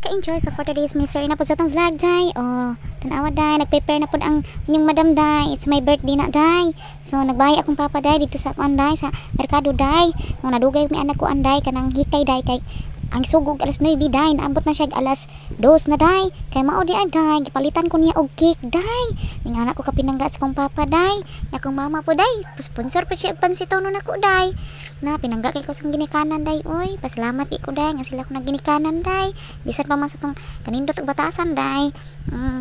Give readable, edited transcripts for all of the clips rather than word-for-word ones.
ka-enjoy sa for today's ministry na po sa itong vlog, day. Oh, tanawa, day. Nag-prepare na po ang inyong madam, day. It's my birthday na, day. So, nagbahay akong papa, day, dito sa kuan, day, sa merkado, day. Nung nadugay may anak ko, day, kanang hikay, day, kay ang sugog alas 9, day. Naambot na siya alas 2 na, day. Kay mao di, day. Gipalitan ko niya og cake, day. Ning anak ko kapinangga sa kong papa, day. Akong mama po, day. Sponsor po siya og pansitaw nun ako, day. Na pinangga kay ko sa ginikanan, day. Oy, pasalamat ko, day. Nga sila ko nagginikanan, day. Bisan pa man sa tong kanindot og batasan, day.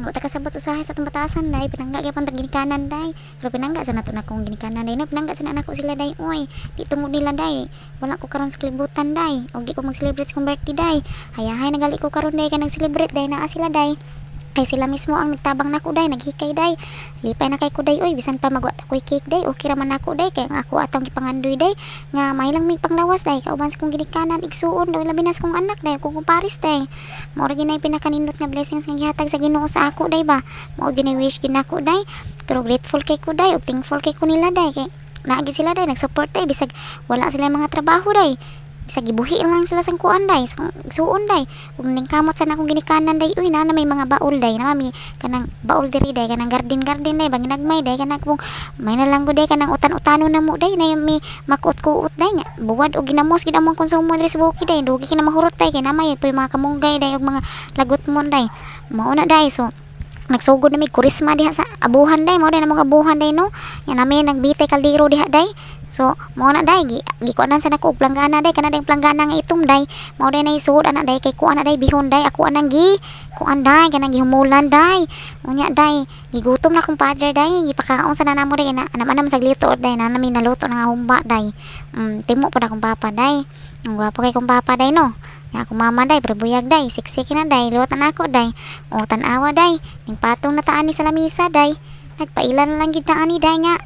Wata kasabot usahay sa tong batasan, day. Pinangga kay pang ginikanan, day. Pero pinangga sa nato na kong ginikanan, day. No, pinangga sa anak ko sila, day. Oy, di tungod nila, day. Wala ko karon sa kalibutan, day. Og di ko mag-celebrate sa birthday, day. Hayahay nagali ko karon, day, kanang celebrate, day. Naa sila, day. Kay sila mismo ang nagtabang nako, day, naghikay, day. Lipay na kay ko, day. Oy, bisan pa magwat ako'y cake, day. Okay raman nako, day. Kay ang ako atong gipangandoy, day. Nga may lang may panglawas, day. Kauban sa kong ginikanan, igsuon, daw labi na sa kong anak, day. Kung paris, day. Mao ra ginay pinakanindot nga blessings nga gihatag sa Ginoo sa ako, day, ba. Mao ginay wish ginako, day. Pero grateful kay ko, day. Ug thankful kay ko nila, day. Kay naagi sila, day. Nag-support, day. Bisag wala sila mga trabaho, day. Bisag gibuhi lang sila sang kuan, day, sang suon, day. Ug ning kamot sa akong ginikanan, day. Uy, na may mga baul, day. Na mami kanang baul diri, day, kanang garden, day, bangin nagmay, day, kanang kung may nalang go, day, kanang utan-utano na mo, day, na may makuot-kuot, day, nga buwad og ginamos gid among konsumo diri sa bukid, day. Dugi kina mahurot, day, kay namay puy mga kamunggay, day, ug mga lagot mo, day. Mao na, day. So nagsugod na may kurisma diha sa abuhan, day. Mao day na mga abuhan, day, no. Yan namin nagbitay kaldero diha, day. So mao na, day, gikuanan sa nako og planggana, day, kana day planggana nga itom, day. Mao day na isuod ana, day, kay kuan na, day, bihon, day. Ako anang kuan, day, kanang gihumulan, day. Unya, day, gigutom na kong father, day. Gipakaon sa nanamo, day, na naman sa glito, day, na namin naluto nga humba, day. Timo po na kong papa, day. Ang gwapo kay kong papa, day, no. Nga akong mama, day, pero buyag, day. Siksik na, day. Luwatan ako, day. O, tanawa, day. Ning patong na taan ni sa lamisa, day. Nagpailan lang gid taan ni, day, nga.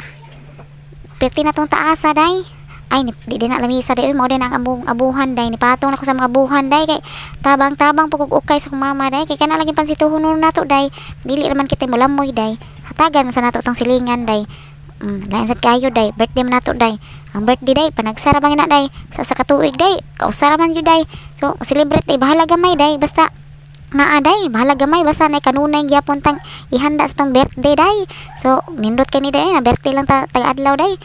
Perti na tong taasa, day. Ay, di din na lamisa, day. Uy, mao din ang abuhan, day. Nipatong na ko sa mga abuhan, day. Kay tabang-tabang pagkukukay sa kong mama, day. Kay kana lagi pansituhon nun nato, day. Dili naman kita mulamoy, day. Hatagan mo sa nato tong silingan, day. Lain sad kayo, day. Birthday man nato, day. Ang birthday, day, panagsara bang na, day. Sa katuig, day. Kausara man yun, day. So, celebrate, day. Bahala gamay, day. Basta naa, day. Bahala gamay. Basta na kanunay gyapon tang ihanda sa tong birthday, day. So, nindot ka ni, day. Na birthday lang taga-adlaw, day.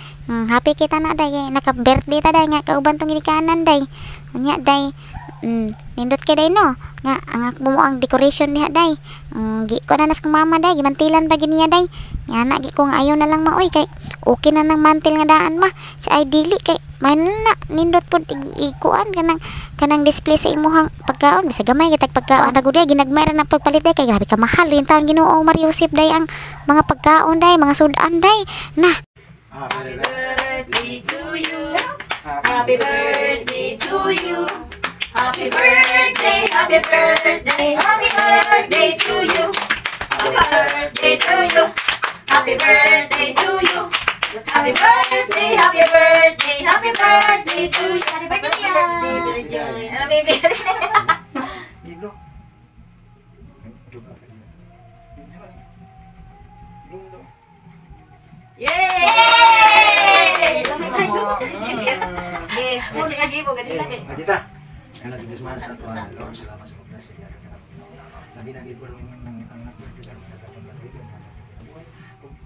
Happy kita na, day. Naka-birthday ta, day. Nga kauban tong ginikanan, day. Anya, day. Nindot ka, day, no. Nga, ang akbo mo ang decoration niya, day. Gi ko na nas kong mama, day. Gimantilan ba giniya, day. Nga na, gi ko nga ayaw na lang maoy. Kay okay na nang mantil nga daan, ma. Sa ideally, kay may na, nindot po ikuan kanang display sa imuhang pagkaon. Bisa gamay, kitag pagkaon. Rago, day, ginagmay ra ng pagpalit, day. Kay grabe ka mahal. Yung taon Ginoo Mariusip, day, ang mga pagkaon, day. Mga sudan, day. Na. Happy birthday to you. Happy birthday to you. Happy birthday, happy birthday, happy birthday to you. Happy birthday to you. Happy birthday to you. Happy birthday, happy birthday, happy birthday to you. Happy birthday, happy birthday. Yay! Ajita. Karena si Jusman satu orang selama 11 hari. Nanti kurang anak kita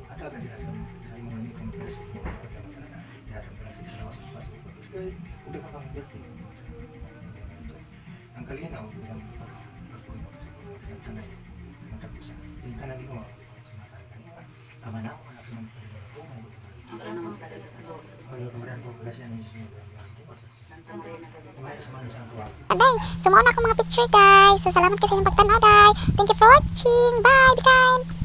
ada kan sih saya mau ini komunikasi ya komunikasi selama 11 hari. Udah kapan berarti? Ang kalian tahu yang saya tanya sebentar bisa. Ini kan lagi ngomong apa nak kemarin populasi yang Day, sumuon ako mga picture, day. So, salamat kasi sa inyong pagtanaw, day. Thank you for watching. Bye, bye.